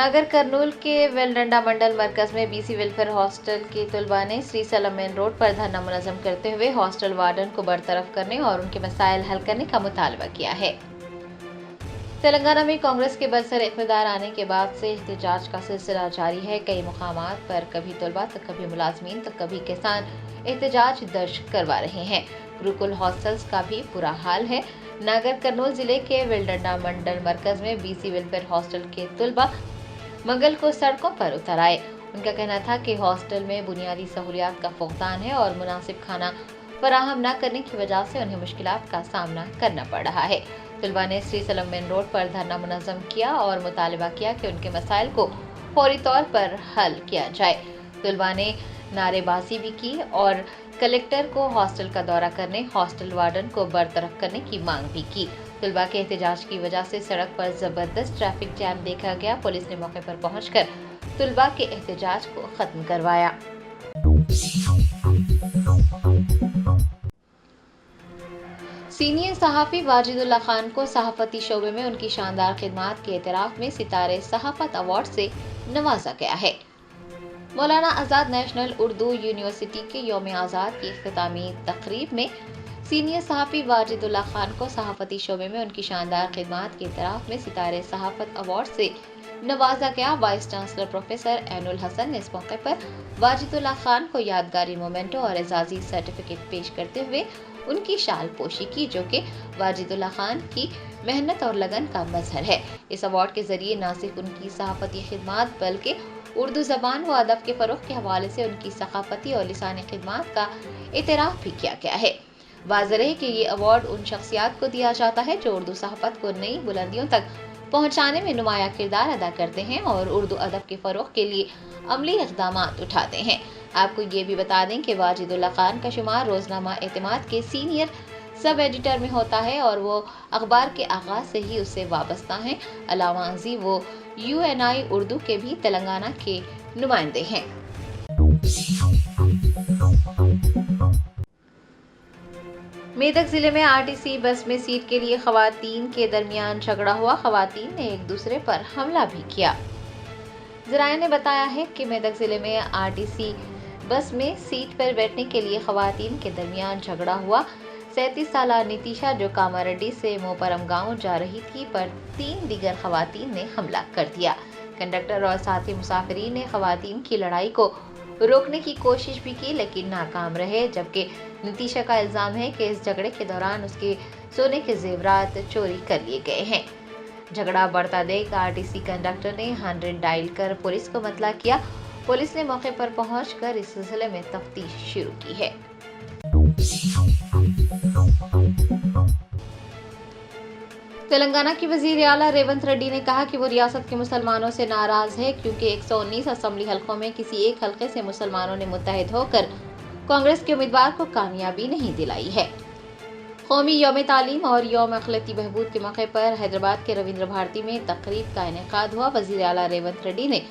नागर कर्नूल के वेलडंडा मंडल मरकज में बीसी वेलफेयर हॉस्टल के तलबा ने श्री सलम मेन रोड पर धरना मुनज़्ज़म करते हुए हॉस्टल वार्डन को बरतरफ करने और उनके मसाइल हल करने का मुतालबा किया है। तेलंगाना में कांग्रेस के बरसर इक़्तिदार आने के बाद से एहतजाज का सिलसिला जारी है। कई मुकामात पर कभी तलबा तो कभी मुलाजमीन तो कभी किसान एहतजाज दर्ज करवा रहे हैं। गुरुकुल हॉस्टल्स का भी बुरा हाल है। नागर कर्नूल जिले के वेलडंडा मंडल मरकज में बीसी वेलफेयर हॉस्टल के तलबा मंगल को सड़कों पर उतर आए। उनका कहना था कि हॉस्टल में बुनियादी सहूलियात का फुकदान है और मुनासिब खाना फराहम न करने की वजह से उन्हें मुश्किलात का सामना करना पड़ रहा है। तलबा ने श्री सलम मेन रोड पर धरना मुनज़्ज़म किया और मुतालबा किया कि उनके मसाइल को फौरी तौर पर हल किया जाए। तलबा ने नारेबाजी भी की और कलेक्टर को हॉस्टल का दौरा करने, हॉस्टल वार्डन को बरतरफ करने की मांग भी की। तलबा के एहतजाज की वजह से सड़क पर जबरदस्त ट्रैफिक जैम देखा गया। पुलिस ने मौके पर पहुंचकर तलबा के एहतजाज को खत्म करवाया। सीनियर सहाफ़ी वाजिदुल्लाह खान को सहाफ़ती शोबे में उनकी शानदार खिदमात के एतराफ़ में सितारे सहाफ़त अवार्ड से नवाजा गया है। मौलाना आज़ाद नेशनल उर्दू यूनिवर्सिटी के यौम आज़ाद की इख्तितामी तकरीब में सीनियर सहाफ़ी वाजिदुल्लाह खान को सहाफ़ती शोबे में उनकी शानदार खिदमात के एतराफ़ में सितारे सहाफ़त अवार्ड से नवाजा गया। Vice chancellor professor Ainul Hasan ने इस मौके पर वाजिदुल्लाह खान को यादगारी मोमेंटो और एजाज़ी सर्टिफिकेट पेश करते हुए उनकी शाल पोशी की, जो कि वाजिदुल्लाह खान की मेहनत और लगन का मजहर है। इस अवार्ड के जरिए न सिर्फ उनकी सहाफ़ती खिदमात बल्कि उर्दू ज़बान व अदब के फ़रोग़ के हवाले से उनकी सकाफ़ती और लिसानी खिदमात का इतराफ़ भी किया गया है। वाज़ेह है कि ये अवार्ड उन शख्सियात को दिया जाता है जो उर्दू सहाफ़त को नई बुलंदियों तक पहुँचाने में नुमाया किरदार अदा करते हैं और उर्दू अदब के फ़रोग़ के लिए अमली इक़दामात उठाते हैं। आपको ये भी बता दें कि वाजिदुल्लाह खान का शुमार रोज़नामा एतमाद के सीनियर सब एडिटर में होता है और वो अखबार के आगाज़ से ही उससे वाबस्ता हैं। अलावा अज़ी वो UNI उर्दू के भी तेलंगाना के नुमाइंदे हैं। मेदक जिले में RTC बस में सीट के लिए खवातीन के दरमियान झगड़ा हुआ। खवातीन ने एक दूसरे पर हमला भी किया। ज़राए ने बताया है कि मेदक जिले में RTC बस में सीट पर बैठने के लिए खवातीन के दरमियान झगड़ा हुआ। 37 साला नितिशा जो कामारेड्डी से मोपरम गांव जा रही थी पर 3 दीगर खवातीन ने हमला कर दिया। कंडक्टर और साथी मुसाफिरीन ने खवातीन की लड़ाई को रोकने की कोशिश भी की लेकिन नाकाम रहे, जबकि नितिशा का इल्ज़ाम है कि इस झगड़े के दौरान उसके सोने के जेवरात चोरी कर लिए गए हैं। झगड़ा बढ़ता देख RTC कंडक्टर ने 100 डायल कर पुलिस को मतला किया। पुलिस ने मौके पर पहुंचकर इस सिलसिले में तफ्तीश शुरू की है। तेलंगाना की वज़ीर आला रेवंत रेड्डी ने कहा कि वो रियासत के मुसलमानों से नाराज है क्योंकि 119 असेंबली हलकों में किसी एक हलके से मुसलमानों ने मुत्तहिद होकर कांग्रेस के उम्मीदवार को कामयाबी नहीं दिलाई है। कौमी यौम तालीम और यौम अखलाकी बहबूद के मौके पर हैदराबाद के रविंद्र भारती में तकरीब का इनेकाद हुआ। वज़ीर आला रेवंत रेड्डी ने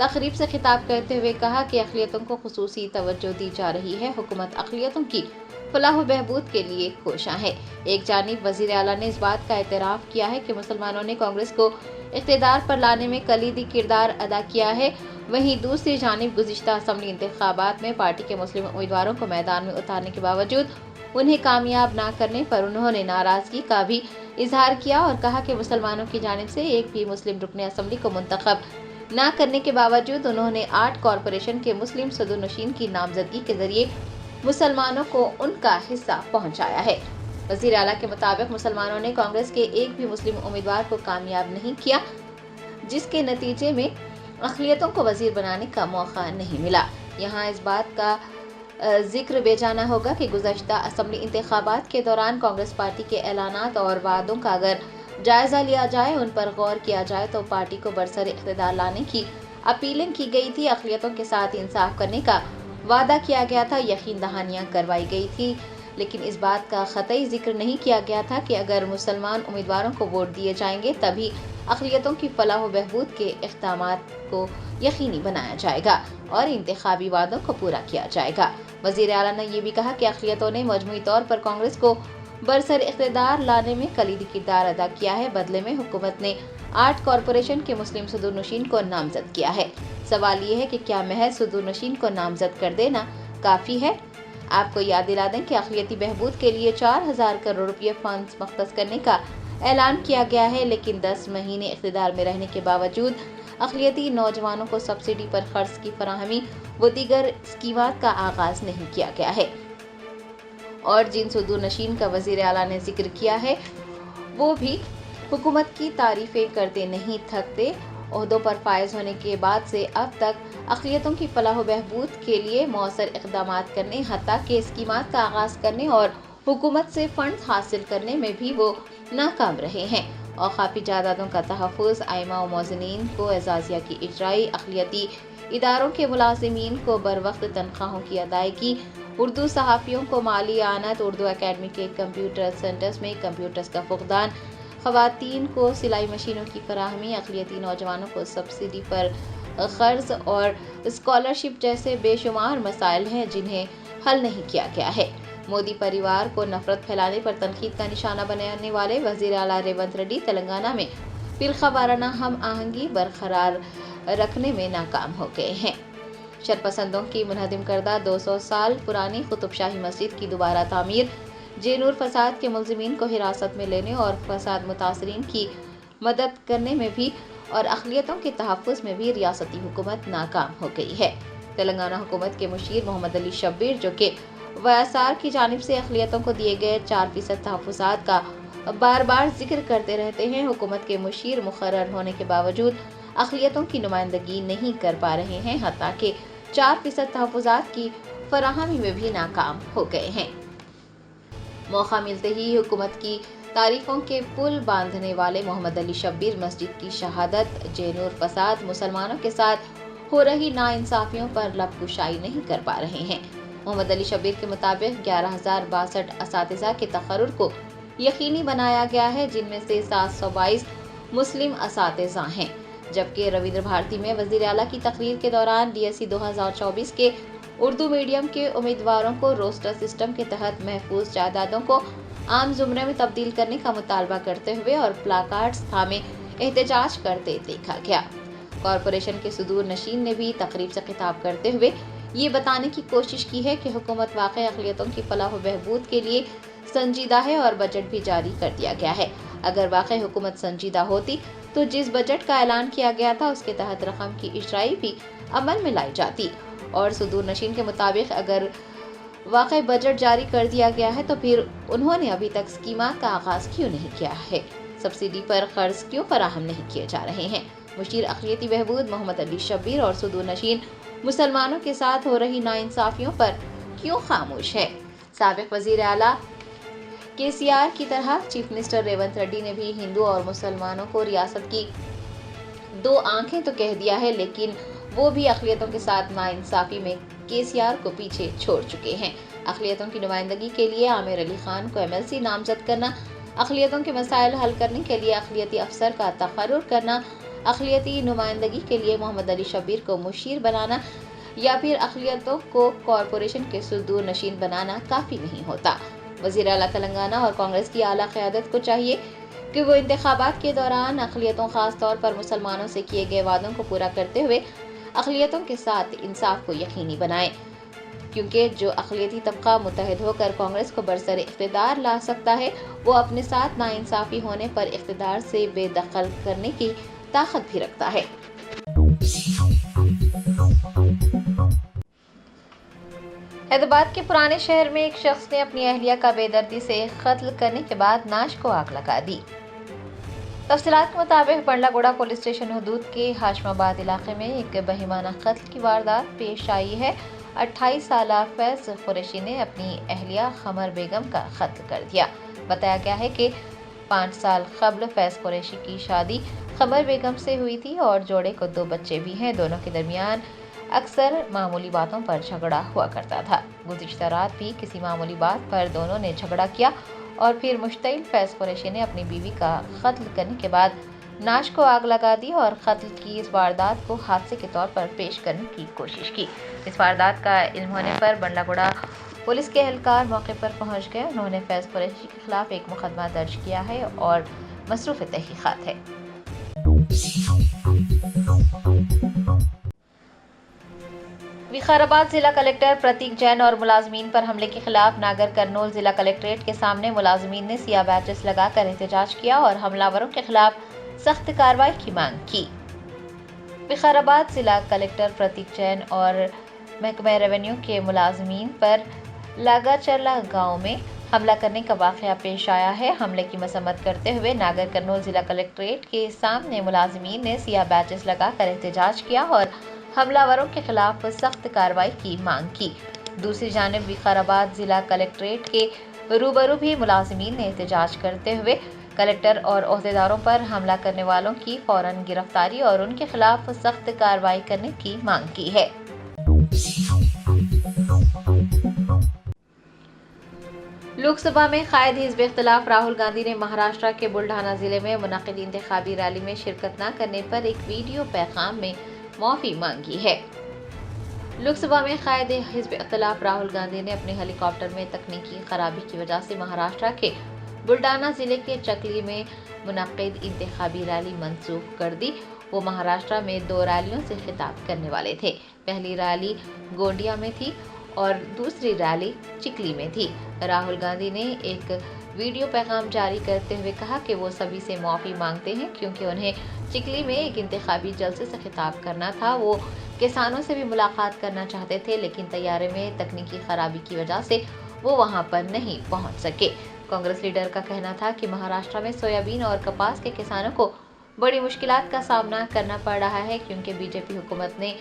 तकरीब से खिताब करते हुए कहा कि अक़लियतों को खुसूसी तवज्जो दी जा रही है। हुकूमत अक़लियतों की फलाह व बहबूद के लिए कोशां है। एक जानिब वज़ीर आला ने इस बात का एतराफ़ किया है कि मुसलमानों ने कांग्रेस को इक़्तिदार पर लाने में कलीदी किरदार अदा किया है, वहीं दूसरी जानिब गुज़िश्ता असेंबली इंतख़ाबात में पार्टी के मुस्लिम उम्मीदवारों को मैदान में उतारने के बावजूद उन्हें कामयाब न करने पर उन्होंने नाराज़गी का भी इजहार किया और कहा कि मुसलमानों की जानिब से एक भी मुस्लिम रुकने असेंबली को मुंतखब न करने के बावजूद उन्होंने 8 कॉरपोरेशन के मुस्लिम सदरनशीन की नामजदगी के जरिए मुसलमानों को उनका हिस्सा पहुंचाया है। वज़ीर आला के मुताबिक मुसलमानों ने कांग्रेस के एक भी मुस्लिम उम्मीदवार को कामयाब नहीं किया, जिसके नतीजे में अक़लियतों को वज़ीर बनाने का मौका नहीं मिला। यहाँ इस बात का जिक्र बेजाना होगा कि गुज़श्ता असेंबली इंतख़ाबात के दौरान कांग्रेस पार्टी के ऐलानात और वादों का अगर जायज़ा लिया जाए, उन पर गौर किया जाए तो पार्टी को बरसर इक़्तिदार लाने की अपीलें की गई थी, अक़लियतों के साथ इंसाफ करने का वादा किया गया था, यकीन दहानियाँ करवाई गई थी, लेकिन इस बात का क़तई जिक्र नहीं किया गया था कि अगर मुसलमान उम्मीदवारों को वोट दिए जाएंगे तभी अक़लियतों की फलाह व बहबूद के इक़दामात को यकीनी बनाया जाएगा और इंतखाबी वादों को पूरा किया जाएगा। वज़ीर आला ने यह भी कहा कि अक़लियतों ने मजमूई तौर पर कांग्रेस को बरसर इख्तिदार लाने में कलीदी किरदार अदा किया है। बदले में हुकूमत ने आर्ट कॉरपोरेशन के मुस्लिम सुदूरनशीन को नामजद किया है। सवाल ये है कि क्या महज सुदूरनशीन को नामजद कर देना काफ़ी है? आपको याद दिला दें कि अक़लियती बहबूद के लिए 4,000 करोड़ रुपये फंड्स मख्तस करने का ऐलान किया गया है, लेकिन 10 महीने इख्तिदार में रहने के बावजूद अक़लियती नौजवानों को सब्सिडी पर खर्च की फराहमी व दीगर स्कीमात का आगाज़ नहीं किया गया है। और जिन सुदूरनशीन का वज़ीर आला ने जिक्र किया है वो भी हुकूमत की तारीफ़ें करते नहीं थकते। ओहदों पर फायज होने के बाद से अब तक अक़लियतों की फलाह व बहबूद के लिए मौसर इक़दामात करने, हत्ता के स्कीमात का आगाज़ करने और हुकूमत से फंड हासिल करने में भी वो नाकाम रहे हैं। औक़ाफ़ी जायदादों का तहफ़्फ़ुज़, आइमा व मौज़नीन को एज़ाज़िया की इजराई, अक़लियती इदारों के मुलाज़िमीन को बरवक्त तनख्वाहों की अदायगी, उर्दू सहाफ़ियों को माली आनत, उर्दू अकेडमी के कंप्यूटर सेंटर्स में कंप्यूटर्स का फुक़दान, ख़वातीन को सिलाई मशीनों की फराहमी, अक़लियती नौजवानों को सब्सिडी पर क़र्ज़ और स्कॉलरशिप जैसे बेशुमार मसाइल हैं जिन्हें हल नहीं किया गया है। मोदी परिवार को नफरत फैलाने पर तनकीद का निशाना बनाने वाले वज़ीर आला रेवंत रेड्डी तेलंगाना में फ़िरक़ा वाराना हम आहंगी बरकरार रखने में नाकाम हो गए हैं। शरपसंदों की मुनहदिम करदा 200 साल पुरानी कुतुबशाही मस्जिद की दोबारा तामीर, जेनूर फसाद के मुल्ज़िमीन को हिरासत में लेने और फसाद मुतासरीन की मदद करने में भी और अक़लियतों के तहफ़्फ़ुज़ में भी रियासती हुकूमत नाकाम हो गई है। तेलंगाना हुकूमत के मुशीर मोहम्मद अली शब्बीर, जो कि वसार की जानिब से अक़लियतों को दिए गए 4% तहफ़्फ़ुज़ात का बार बार जिक्र करते रहते हैं, हुकूमत के मुशीर मुक़र्रर होने के बावजूद अक़लियतों की नुमाइंदगी नहीं कर पा रहे हैं, हत्ता कि 4% तहफ़्फ़ुज़ात की फराहमी में भी नाकाम हो गए हैं। मौका मिलते ही हुकूमत की तारीफों के पुल बांधने वाले मोहम्मद अली शब्बीर मस्जिद की शहादत, जेनूर फसाद, मुसलमानों के साथ हो रही नाइंसाफ़ियों पर लबकुशाई नहीं कर पा रहे हैं। मोहम्मद अली शब्बीर के मुताबिक 11,062 असातिज़ा के तक़र्रुर को यकीनी बनाया गया है, जिनमें से 722 मुस्लिम असातिज़ा हैं, जबकि रविंद्र भारती में वज़ीर आला की तकरीर के दौरान DSE 2024 के उर्दू मीडियम के उम्मीदवारों को रोस्टर सिस्टम के तहत महफूज जायदादों को आम ज़ुमरे में तब्दील करने का मुतालबा करते हुए और प्लाकार्ड्स थामे एहतजाज करते देखा गया। कॉरपोरेशन के सुदूर नशीन ने भी तकरीब से खिताब करते हुए ये बताने की कोशिश की है कि हुकूमत वाक़ई अक़लियतों की फलाह व बहबूद के लिए संजीदा है और बजट भी जारी कर दिया गया है। अगर वाक़ई हुकूमत संजीदा होती तो जिस बजट का ऐलान किया गया था उसके तहत रकम की इजराई भी अमल में लाई जाती। और सुदूर नशीन के मुताबिक अगर वाक़ई बजट जारी कर दिया गया है तो फिर उन्होंने अभी तक स्कीमात का आगाज़ क्यों नहीं किया है, सब्सिडी पर क़र्ज़ क्यों फराहम नहीं किए जा रहे हैं। मुशीर अक़लियती बहबूद मोहम्मद अली शब्बीर और सुदूर नशीन मुसलमानों के साथ हो रही नाइंसाफ़ियों पर क्यों खामोश है। साबिक़ वज़ीर आला KCR की तरह चीफ मिनिस्टर रेवंत रेड्डी ने भी हिंदू और मुसलमानों को रियासत की 2 आंखें तो कह दिया है, लेकिन वो भी अक़लियतों के साथ नाइंसाफ़ी में KCR को पीछे छोड़ चुके हैं। अक़लियतों की नुमाइंदगी के लिए आमिर अली खान को MLC नामज़द करना, अक़लियतों के मसाइल हल करने के लिए अक़लियती अफसर का तक़र्रुर करना, अक़लियती नुमाइंदगी के लिए मोहम्मद अली शब्बीर को मुशीर बनाना या फिर अक़लियतों को कॉरपोरेशन के सुदूर नशीन बनाना काफ़ी नहीं होता। वज़ीर आला तेलंगाना और कांग्रेस की आला क़यादत को चाहिए कि वो इंतख़ाबात के दौरान अक़लियतों, ख़ास तौर पर मुसलमानों से किए गए वादों को पूरा करते हुए अक़लियतों के साथ इंसाफ को यकीनी बनाएं, क्योंकि जो अक़लियती तबका मुत्तहिद होकर कांग्रेस को बरसर इक़्तिदार ला सकता है, वो अपने साथ नाइंसाफ़ी होने पर इक़्तिदार से बेदखल करने की ताकत भी रखता है। हैदराबाद के पुराने शहर में एक शख्स ने अपनी अहलिया का बेदर्दी से कत्ल करने के बाद नाश को आग लगा दी। तफसीलात के मुताबिक बंडलागोड़ा पुलिस स्टेशन हदूद के हाशमाबाद इलाके में एक बहिमाना कत्ल की वारदात पेश आई है। 28 साला फैज़ कुरैशी ने अपनी अहलिया ख़मर बेगम का कत्ल कर दिया। बताया गया है कि 5 साल कबल फैज़ कुरैशी की शादी ख़मर बेगम से हुई थी और जोड़े को 2 बच्चे भी हैं। दोनों के दरमियान अक्सर मामूली बातों पर झगड़ा हुआ करता था। गुज़िश्ता रात भी किसी मामूली बात पर दोनों ने झगड़ा किया और फिर मुश्तइल फैज़ कुरैशी ने अपनी बीवी का कत्ल करने के बाद नाश को आग लगा दी और कत्ल की इस वारदात को हादसे के तौर पर पेश करने की कोशिश की। इस वारदात का इल्म होने पर बंडलागोड़ा पुलिस के एहलकार मौके पर पहुंच गए। उन्होंने फैज कुरैशी के खिलाफ एक मुकदमा दर्ज किया है और मसरूफ तहकीकात है। विकाराबाद जिला कलेक्टर प्रतीक जैन और मुलाजमीन पर हमले के खिलाफ नागर कर्नूल जिला कलेक्ट्रेट के सामने मुलाजमीन ने सियाह बैचेस लगाकर एहतजाज किया और हमलावरों के खिलाफ सख्त कार्रवाई की मांग की। विकाराबाद जिला कलेक्टर प्रतीक जैन और महकमा रेवेन्यू के मुलाजमीन पर लागाचरला गांव में हमला करने का वाकया पेश आया है। हमले की मसम्मत करते हुए नागर कर्नूल जिला कलेक्ट्रेट के सामने मुलाजमीन ने सियाह बैचेस लगाकर एहतजाज किया और हमलावरों के खिलाफ सख्त कार्रवाई की मांग की। दूसरी जानिब विकाराबाद जिला कलेक्ट्रेट के रूबरू भी मुलाजमीन ने एहतजाज करते हुए कलेक्टर और ओहदेदारों पर हमला करने वालों की फौरन गिरफ्तारी और उनके खिलाफ सख्त कार्रवाई करने की मांग की है। लोकसभा में कायद हिज़्ब इख्तिलाफ राहुल गांधी ने महाराष्ट्र के बुल्ढाना जिले में मुनक्किद इंतखाबी रैली में शिरकत न करने पर एक वीडियो पैगाम में माफी मांगी है। लोकसभा में कायद हिज़्ब इख्तिलाफ राहुल गांधी ने अपने हेलीकॉप्टर में तकनीकी खराबी की वजह से महाराष्ट्र के बुल्ढाना जिले के चकली में मुनक्किद इंतखाबी रैली मंसूख कर दी। वो महाराष्ट्र में 2 रैलियों से खिताब करने वाले थे। पहली रैली गोंडिया में थी और दूसरी रैली चिकली में थी। राहुल गांधी ने एक वीडियो पैगाम जारी करते हुए कहा कि वो सभी से माफ़ी मांगते हैं क्योंकि उन्हें चिकली में एक इंतखाबी जलसे से खिताब करना था। वो किसानों से भी मुलाकात करना चाहते थे लेकिन तैयारे में तकनीकी खराबी की वजह से वो वहां पर नहीं पहुंच सके। कांग्रेस लीडर का कहना था कि महाराष्ट्र में सोयाबीन और कपास के किसानों को बड़ी मुश्किलात का सामना करना पड़ रहा है क्योंकि बीजेपी हुकूमत ने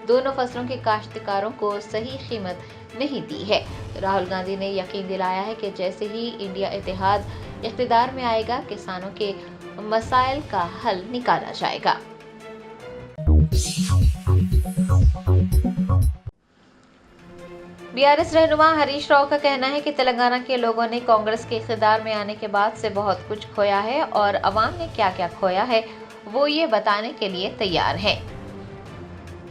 दोनों फसलों के काश्तकारों को सही कीमत नहीं दी है। राहुल गांधी ने यकीन दिलाया है कि जैसे ही इंडिया इत्तेहाद इख्तिदार में आएगा किसानों के मसाइल का हल निकाला जाएगा। बीआरएस रहनुमा हरीश राव का कहना है कि तेलंगाना के लोगों ने कांग्रेस के इख्तिदार में आने के बाद से बहुत कुछ खोया है और अवाम ने क्या क्या खोया है वो ये बताने के लिए तैयार है।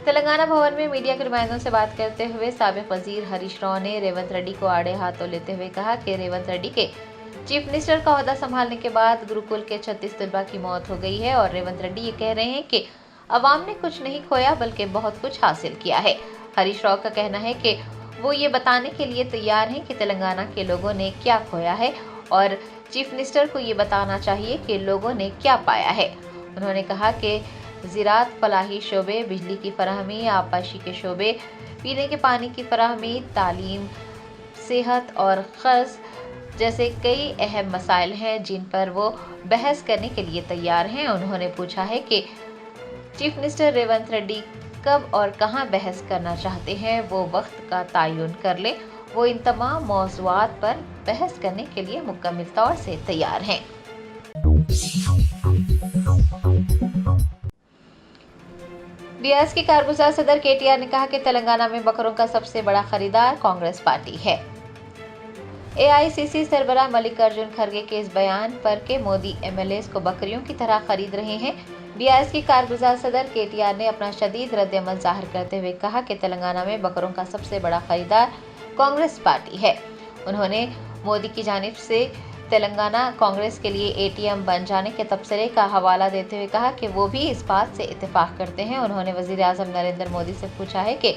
तेलंगाना भवन में मीडिया के नुमाइंदों से बात करते हुए साबिक वजीर हरीश राव ने रेवंत रेड्डी को आड़े हाथों लेते हुए कहा कि रेवंत रेड्डी के चीफ मिनिस्टर का ओहदा संभालने के बाद गुरुकुल के 36 तलबा की मौत हो गई है और रेवंत रेड्डी ये कह रहे हैं कि अवाम ने कुछ नहीं खोया बल्कि बहुत कुछ हासिल किया है। हरीश राव का कहना है कि वो ये बताने के लिए तैयार हैं कि तेलंगाना के लोगों ने क्या खोया है और चीफ मिनिस्टर को ये बताना चाहिए कि लोगों ने क्या पाया है। उन्होंने कहा कि ज़राअत, फलाही शोबे, बिजली की फराहमी, आबपाशी के शोबे, पीने के पानी की फराहमी, तालीम, सेहत और कर्ज जैसे कई अहम मसाइल हैं जिन पर वो बहस करने के लिए तैयार हैं। उन्होंने पूछा है कि चीफ मिनिस्टर रेवंत रेड्डी कब और कहां बहस करना चाहते हैं, वो वक्त का तयन कर ले। वो इन तमाम मौज़ूआत पर बहस करने के लिए मुकम्मल तौर से तैयार हैं। बीआरएस के कारगुजार सदर केटीआर ने कहा कि तेलंगाना में बकरों का सबसे बड़ा खरीदार कांग्रेस पार्टी है। एआईसीसी सरबराह मल्लिकार्जुन खड़गे के इस बयान पर कि मोदी एमएलएस को बकरियों की तरह खरीद रहे हैं, बीआरएस के कारगुजार सदर केटीआर ने अपना शदीद रद्द-ए-अमल जाहिर करते हुए कहा कि तेलंगाना में बकरों का सबसे बड़ा खरीदार कांग्रेस पार्टी है। उन्होंने मोदी की जानिब से तेलंगाना कांग्रेस के लिए एटीएम बन जाने के तबसरे का हवाला देते हुए कहा कि वो भी इस बात से इत्तेफाक करते हैं। उन्होंने वज़ीर आज़म नरेंद्र मोदी से पूछा है कि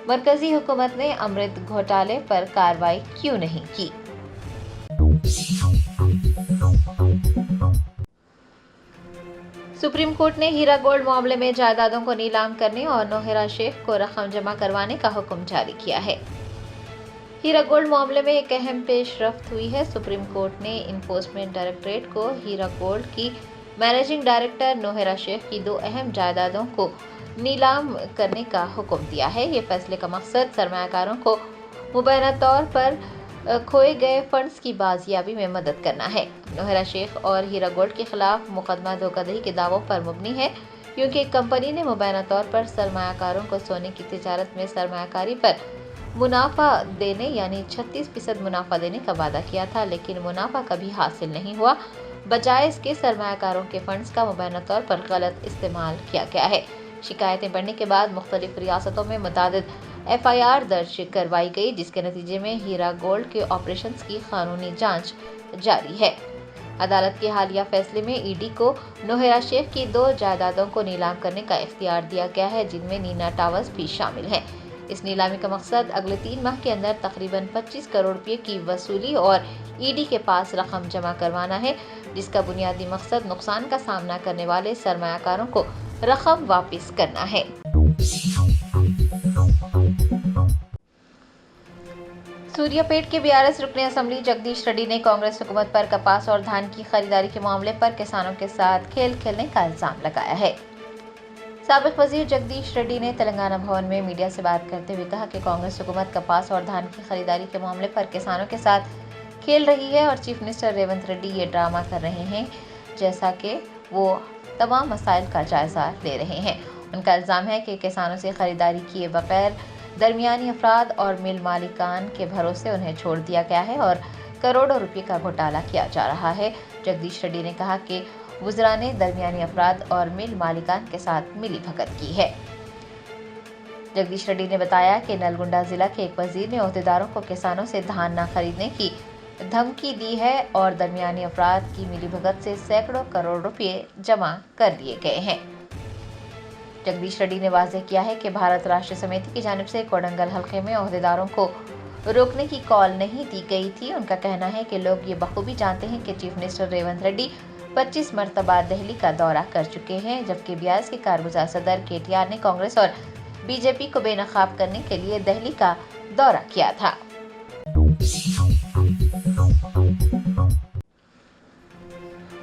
मरकजी हुकूमत ने अमृत घोटाले पर कार्रवाई क्यों नहीं की। सुप्रीम कोर्ट ने हीरा गोल्ड मामले में जायदादों को नीलाम करने और नौहिरा शेख को रकम जमा करवाने का हुक्म जारी किया है। हीरा गोल्ड मामले में एक अहम पेशरफ्त हुई है। सुप्रीम कोर्ट ने इन्फोर्समेंट डायरेक्टरेट को हीरा गोल्ड की मैनेजिंग डायरेक्टर नौहिरा शेख की 2 अहम जायदादों को नीलाम करने का हुक्म दिया है। ये फैसले का मकसद सरमायाकारों को मुबैना तौर पर खोए गए फंड्स की बाजियाबी में मदद करना है। नौहिरा शेख और हीरा गोल्ड के खिलाफ मुकदमा धोखाधड़ी के दावों पर मबनी है क्योंकि कंपनी ने मुबैना तौर पर सरमायाकारों को सोने की तिजारत में सरमायाकारी पर मुनाफा देने यानी 36% मुनाफा देने का वादा किया था, लेकिन मुनाफा कभी हासिल नहीं हुआ। बजाय इसके सरमायाकारों के फंड्स का मुबैना तौर पर गलत इस्तेमाल किया गया है। शिकायतें बढ़ने के बाद मुख्तलिफ रियासतों में मुतादिद FIR درج کروائی گئی، جس کے نتیجے میں ہیرا گولڈ کے آپریشنز کی قانونی جانچ جاری ہے۔ عدالت کے حالیہ فیصلے میں ED کو نوہیرا شیخ کی 2 جائیدادوں کو نیلام کرنے کا اختیار دیا گیا ہے، جن میں نینا ٹاورز بھی شامل ہیں۔ اس نیلامی کا مقصد اگلے 3 ماہ کے اندر تقریباً 25 کروڑ روپے کی وصولی اور ED کے پاس رقم جمع کروانا ہے، جس کا بنیادی مقصد نقصان کا سامنا کرنے والے سرمایہ کاروں کو رقم واپس کرنا ہے۔ سوریا پیٹ کے BRS رکن اسمبلی جگدیش ریڈی نے کانگریس حکومت پر کپاس اور دھان کی خریداری کے معاملے پر کسانوں کے ساتھ کھیل کھیلنے کا الزام لگایا ہے۔ سابق وزیر جگدیش ریڈی نے تلنگانہ بھون میں میڈیا سے بات کرتے ہوئے کہا کہ کانگریس حکومت کپاس اور دھان کی خریداری کے معاملے پر کسانوں کے ساتھ کھیل رہی ہے اور چیف منسٹر ریونت ریڈی یہ ڈرامہ کر رہے ہیں جیسا کہ وہ تمام مسائل کا جائزہ لے رہے ہیں۔ ان کا الزام ہے کہ کسانوں سے خریداری کیے بغیر درمیانی افراد اور مل مالکان کے بھروسے انہیں چھوڑ دیا گیا ہے اور کروڑوں روپے کا گھوٹالہ کیا جا رہا ہے۔ جگدیش ریڈی نے کہا کہ وزراء نے درمیانی افراد اور مل مالکان کے ساتھ ملی بھگت کی ہے۔ جگدیش ریڈی نے بتایا کہ نلگنڈا ضلع کے ایک وزیر نے عہدیداروں کو کسانوں سے دھان نہ خریدنے کی دھمکی دی ہے اور درمیانی افراد کی ملی بھگت سے سینکڑوں کروڑ روپے جمع کر لیے گئے ہیں۔ جگدیش ریڈی نے واضح کیا ہے کہ بھارت راشٹریہ سمیتی کی جانب سے کوڈنگل حلقے میں عہدیداروں کو روکنے کی کال نہیں دی گئی تھی۔ ان کا کہنا ہے کہ لوگ یہ بخوبی جانتے ہیں کہ چیف منسٹر ریونت ریڈی 25 مرتبہ دہلی کا دورہ کر چکے ہیں، جبکہ BRS کے کارگزار صدر KTR نے کانگریس اور BJP کو بے نقاب کرنے کے لیے دہلی کا دورہ کیا تھا۔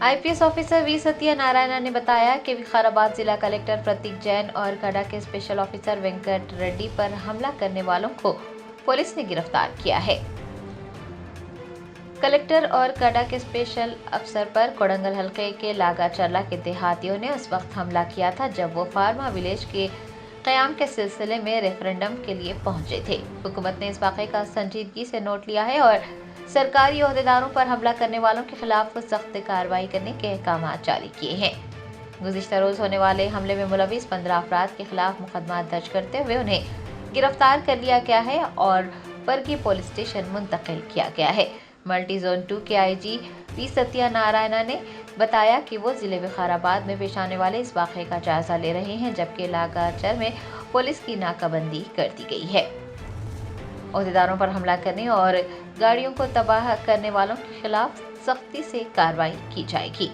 IPS آفیسر وی ستیہ نارائنا نے بتایا کہ وقار آباد ضلع کلکٹر پرتیک جین اور کڈا کے اسپیشل آفیسر وینکٹ ریڈی پر حملہ کرنے والوں کو پولیس نے گرفتار کیا ہے۔ کلکٹر اور کڈا کے اسپیشل افسر پر کوڈنگل حلقے کے لاگا چرلا کے دیہاتیوں نے اس وقت حملہ کیا تھا جب وہ فارما ولیج کے قیام کے سلسلے میں ریفرنڈم کے لیے پہنچے تھے۔ حکومت نے اس واقعے کا سنجیدگی سے نوٹ لیا ہے اور سرکاری عہدیداروں پر حملہ کرنے والوں کے خلاف سخت کارروائی کرنے کے احکامات جاری کیے ہیں۔ گزشتہ روز ہونے والے حملے میں ملوث 15 افراد کے خلاف مقدمات درج کرتے ہوئے انہیں گرفتار کر لیا گیا ہے اور برگی پولیس اسٹیشن منتقل کیا گیا ہے۔ ملٹی زون 2 کے IG وی ستیہ نارائنا نے بتایا کہ وہ ضلع وقار آباد میں پیش آنے والے اس واقعے کا جائزہ لے رہے ہیں، جبکہ لاگاچر میں پولیس کی ناکہ بندی کر دی گئی ہے۔ عہدیداروں پر حملہ کرنے اور گاڑیوں کو تباہ کرنے والوں کے خلاف سختی سے کارروائی کی جائے گی۔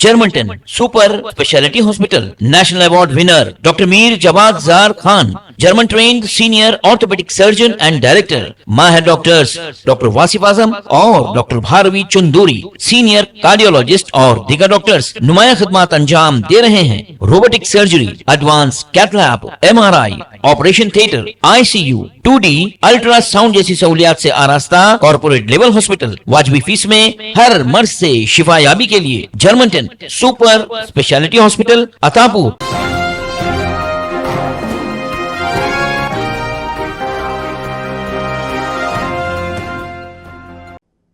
Germanten super speciality hospital national award winner doctor Mir Jawad Zar Khan, German trained senior orthopaedic surgeon and director, ماہر ڈاکٹرز ڈاکٹر واصف اعظم اور doctor Bharavi Chanduri, senior cardiologist اور دیگر ڈاکٹرز نمایاں خدمات انجام دے رہے ہیں۔ Robotic surgery, advance cath lab, MRI، operation theatre, ICU، 2D ultrasound جیسی سہولیات سے آراستہ کارپوریٹ لیول ہاسپٹل، واجبی فیس میں ہر مرض سے شفا یابی کے لیے جرمنٹن super speciality hospital Attapur.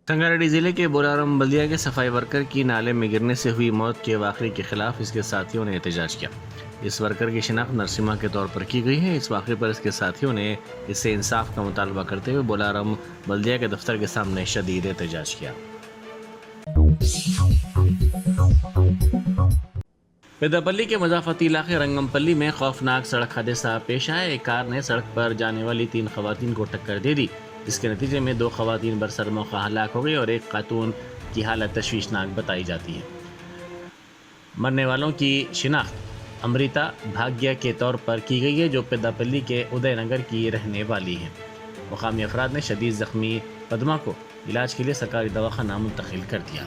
Sangareddy ضلع کے بولارم بلدیہ کے صفائی ورکر کی نالے میں گرنے سے ہوئی موت کے واقعے کے خلاف اس کے ساتھیوں نے احتجاج کیا۔ اس ورکر کی شناخت نرسما کے طور پر کی گئی ہے۔ اس واقعے پر اس کے ساتھیوں نے اس سے انصاف کا مطالبہ کرتے ہوئے بولارم بلدیہ کے دفتر کے سامنے شدید احتجاج کیا۔ پیداپلی کے مضافاتی علاقے رنگم پلی میں خوفناک سڑک حادثہ پیش آیا۔ ایک کار نے سڑک پر جانے والی 3 خواتین کو ٹکر دے دی، جس کے نتیجے میں 2 خواتین برسر موقع ہلاک ہو گئی اور ایک خاتون کی حالت تشویشناک بتائی جاتی ہے۔ مرنے والوں کی شناخت امریتا بھاگیہ کے طور پر کی گئی ہے، جو پیداپلی کے ادے نگر کی رہنے والی ہے۔ مقامی افراد نے شدید زخمی پدما کو علاج کے لیے سرکاری دواخانہ منتقل کر دیا۔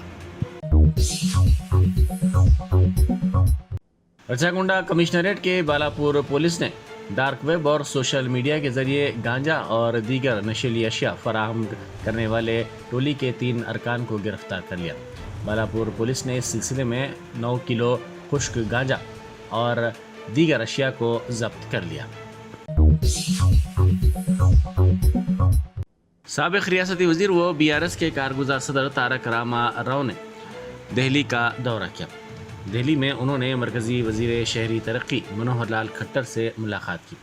رچاگونڈا کمشنریٹ کے بالاپور پولیس نے ڈارک ویب اور سوشل میڈیا کے ذریعے گانجا اور دیگر نشیلی اشیاء فراہم کرنے والے ٹولی کے 3 ارکان کو گرفتار کر لیا۔ بالاپور پولیس نے اس سلسلے میں 9 کلو خشک گانجا اور دیگر اشیاء کو ضبط کر لیا۔ سابق ریاستی وزیر و BRS کے کارگزار صدر تارک راما راؤ نے دہلی کا دورہ کیا۔ دہلی میں انہوں نے مرکزی وزیر شہری ترقی منوہر لال کھٹر سے ملاقات کی۔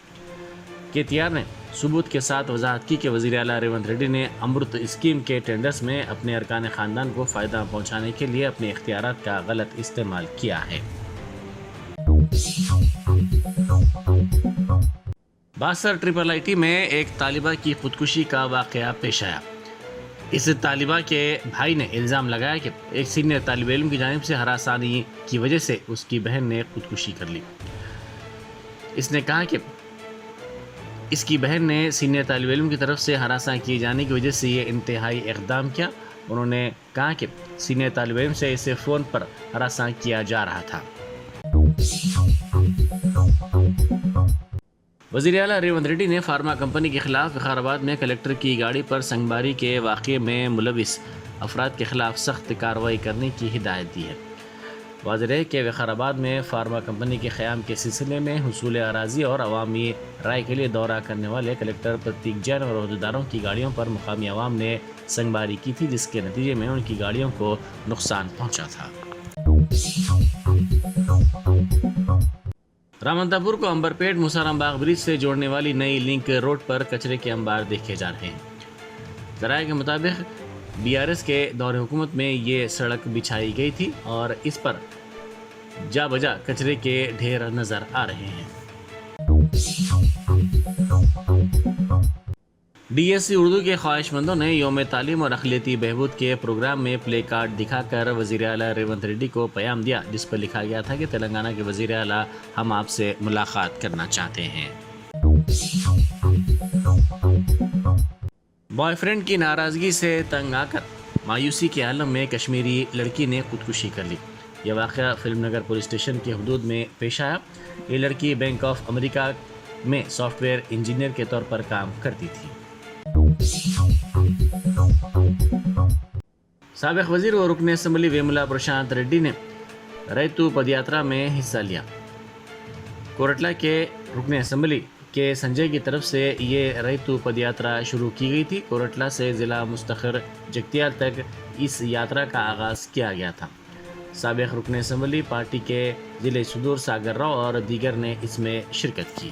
KTR نے ثبوت کے ساتھ وضاحت کی کہ وزیر اعلیٰ ریونت ریڈی نے امرت اسکیم کے ٹینڈرز میں اپنے ارکان خاندان کو فائدہ پہنچانے کے لیے اپنے اختیارات کا غلط استعمال کیا ہے۔ باسر IIIT میں ایک طالبہ کی خودکشی کا واقعہ پیش آیا۔ اس طالبہ کے بھائی نے الزام لگایا کہ ایک سینئر طالب علم کی جانب سے ہراسانی کی وجہ سے اس کی بہن نے خودکشی کر لی۔ اس نے کہا کہ اس کی بہن نے سینئر طالب علم کی طرف سے ہراساں کیے جانے کی وجہ سے یہ انتہائی اقدام کیا۔ انہوں نے کہا کہ سینئر طالب علم سے اسے فون پر ہراساں کیا جا رہا تھا۔ وزیر اعلیٰ ریونت ریڈی نے فارما کمپنی کے خلاف وقار آباد میں کلکٹر کی گاڑی پر سنگباری کے واقعے میں ملوث افراد کے خلاف سخت کارروائی کرنے کی ہدایت دی ہے۔ واضح ہے کہ وقار آباد میں فارما کمپنی کے قیام کے سلسلے میں حصول اراضی اور عوامی رائے کے لیے دورہ کرنے والے کلکٹر پرتیک جین اور عہدیداروں کی گاڑیوں پر مقامی عوام نے سنگباری کی تھی، جس کے نتیجے میں ان کی گاڑیوں کو نقصان پہنچا تھا۔ رامنتا پور کو امبرپیٹ موسارام باغ برج سے جوڑنے والی نئی لنک روڈ پر کچرے کے انبار دیکھے جا رہے ہیں۔ ذرائع کے مطابق BRS کے دور حکومت میں یہ سڑک بچھائی گئی تھی اور اس پر جا بجا کچرے کے ڈھیر نظر آ رہے ہیں۔ DSC اردو کے خواہش مندوں نے یوم تعلیم اور اقلیتی بہبود کے پروگرام میں پلے کارڈ دکھا کر وزیر اعلیٰ ریونت ریڈی کو پیام دیا، جس پر لکھا گیا تھا کہ تلنگانہ کے وزیر اعلیٰ ہم آپ سے ملاقات کرنا چاہتے ہیں۔ بوائے فرینڈ کی ناراضگی سے تنگ آ کر مایوسی کے عالم میں کشمیری لڑکی نے خودکشی کر لی۔ یہ واقعہ فلم نگر پولیس اسٹیشن کی حدود میں پیش آیا۔ یہ لڑکی بینک آف امریکہ میں سافٹ ویئر انجینئر کے طور پر کام کرتی تھی۔ سابق وزیر و رکن اسمبلی ویملا پرشانت ریڈی نے ریتو پدیاترا میں حصہ لیا۔ کورٹلا کے رکن اسمبلی کے سنجے کی طرف سے یہ ریتو پدیاترا شروع کی گئی تھی۔ کورٹلا سے ضلع مستقر جگتیال تک اس یاترا کا آغاز کیا گیا تھا۔ سابق رکن اسمبلی پارٹی کے ضلع صدور ساگر راؤ اور دیگر نے اس میں شرکت کی۔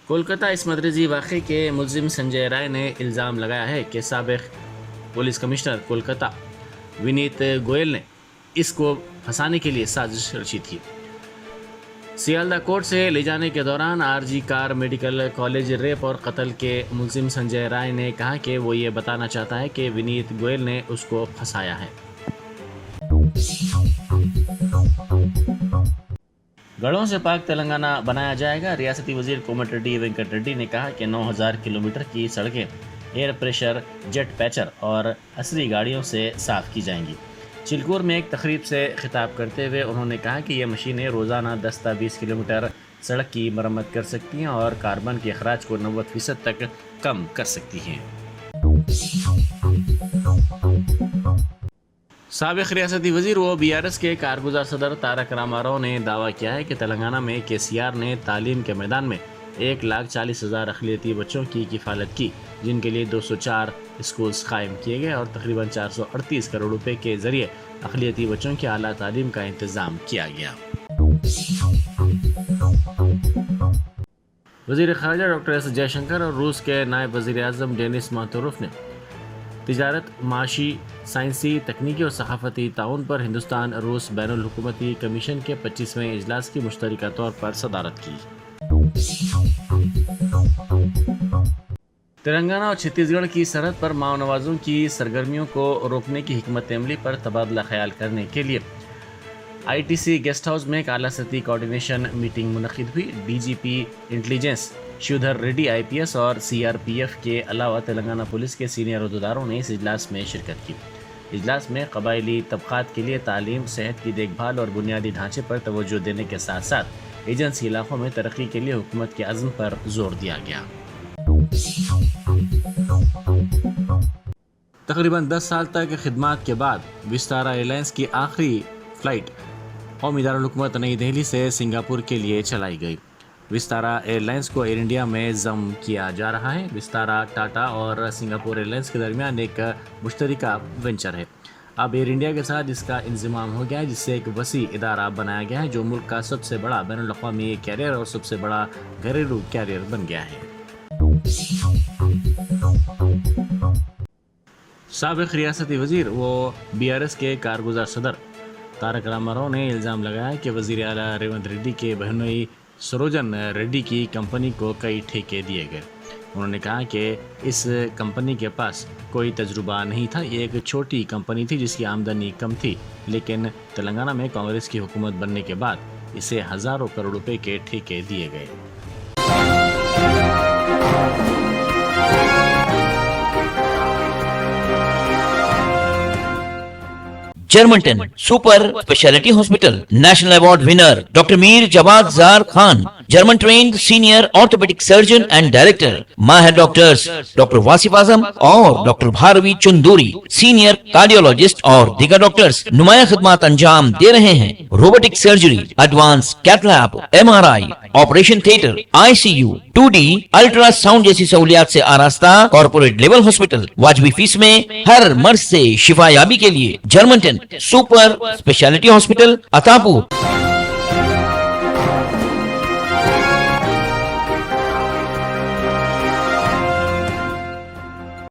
کولکتہ عصمت ریزی واقعے کے ملزم سنجے رائے نے الزام لگایا ہے کہ سابق پولیس کمشنر کولکتہ ونیت گوئل نے اس کو پھنسانے کے لیے سازش رچی تھی۔ سیالدہ کورٹ سے لے جانے کے دوران RG کار میڈیکل کالج ریپ اور قتل کے ملزم سنجے رائے نے کہا کہ وہ یہ بتانا چاہتا ہے کہ ونیت گوئل نے اس کو پھنسایا ہے۔ گڑھوں سے پاک تلنگانہ بنایا جائے گا۔ ریاستی وزیر کومٹ ریڈی وینکٹ ریڈی نے کہا کہ 9000 کلومیٹر کی سڑکیں ایئر پریشر جیٹ پیچر اور عصری گاڑیوں سے صاف کی جائیں گی۔ چلکور میں ایک تقریب سے خطاب کرتے ہوئے انہوں نے کہا کہ یہ مشینیں روزانہ 10 تا 20 کلومیٹر سڑک کی مرمت کر سکتی ہیں اور کاربن کے اخراج کو 90% تک کم کر سکتی ہیں۔ سابق ریاستی وزیر و BRS کے کارگزار صدر تارک راما راؤ نے دعویٰ کیا ہے کہ تلنگانہ میں KCR نے تعلیم کے میدان میں 1,40,000 اقلیتی بچوں کی کفالت کی، جن کے لیے 204 اسکولز قائم کیے گئے اور تقریباً 438 کروڑ روپے کے ذریعے اقلیتی بچوں کی اعلیٰ تعلیم کا انتظام کیا گیا۔ وزیر خارجہ ڈاکٹر ایس جے شنکر اور روس کے نائب وزیر اعظم ڈینس ماتوروف نے تجارت، معاشی، سائنسی، تکنیکی اور ثقافتی تعاون پر ہندوستان روس بین الحکومتی کمیشن کے 25ویں اجلاس کی مشترکہ طور پر صدارت کی۔ تلنگانہ اور چھتیس گڑھ کی سرحد پر ماؤ نوازوں کی سرگرمیوں کو روکنے کی حکمت عملی پر تبادلہ خیال کرنے کے لیے ITC گیسٹ ہاؤس میں ایک اعلیٰ سطحی کوارڈینیشن میٹنگ منعقد ہوئی۔ DGP انٹیلیجنس شیودھر ریڈی IPS اور CRPF کے علاوہ تلنگانہ پولیس کے سینئر عہدیداروں نے اس اجلاس میں شرکت کی۔ اجلاس میں قبائلی طبقات کے لیے تعلیم، صحت کی دیکھ بھال اور بنیادی ڈھانچے پر توجہ دینے کے ساتھ ساتھ ایجنسی علاقوں میں ترقی کے لیے حکومت کے عزم پر زور دیا گیا۔ تقریباً 10 سال تک خدمات کے بعد وستارا ایئر لائنز کی آخری فلائٹ قومی دارالحکومت نئی دہلی سے سنگاپور کے لیے چلائی گئی۔ विस्तारा एयरलाइंस को एयर इंडिया में ज़म किया जा रहा है। विस्तारा, टाटा और सिंगापुर एयरलाइंस के दरमियान एक मुश्तरका वेंचर है। अब एयर इंडिया के साथ इसका इंजमाम हो गया है, जिससे एक वसी इदारा बनाया गया है जो मुल्क का सबसे बड़ा बैनुल अक़वामी कैरियर और सबसे बड़ा घरेलू कैरियर बन गया है। साबिक़ रियासती वज़ीर वो BRS के कारगुज़ार सदर तारक रामाराव ने इल्ज़ाम लगाया कि वज़ीर आला रेवंत रेड्डी के बहनोई सरोजन रेड्डी की कंपनी को कई ठेके दिए गए। उन्होंने कहा कि इस कंपनी के पास कोई तजुर्बा नहीं था, ये एक छोटी कंपनी थी जिसकी आमदनी कम थी, लेकिन तेलंगाना में कांग्रेस की हुकूमत बनने के बाद इसे हज़ारों करोड़ रुपए के ठेके दिए गए। Germantown Super Speciality Hospital, National Award winner Dr. Mir Jawad Zar Khan, German trained senior orthopedic surgeon and director, माहिर डॉक्टर्स डॉक्टर वासिफ आजम और doctor Bharavi Chunduri, senior cardiologist और दीगर डॉक्टर्स नुमाया खिदमत अंजाम दे रहे हैं। Robotic surgery, advance cath lab, MRI, operation theatre, ICU, 2D ultrasound जैसी सहूलियात से आरास्ता कॉर्पोरेट लेवल हॉस्पिटल। वाजबी फीस में हर मर्ज से शिफायाबी के लिए Germanten super speciality hospital, Attapur.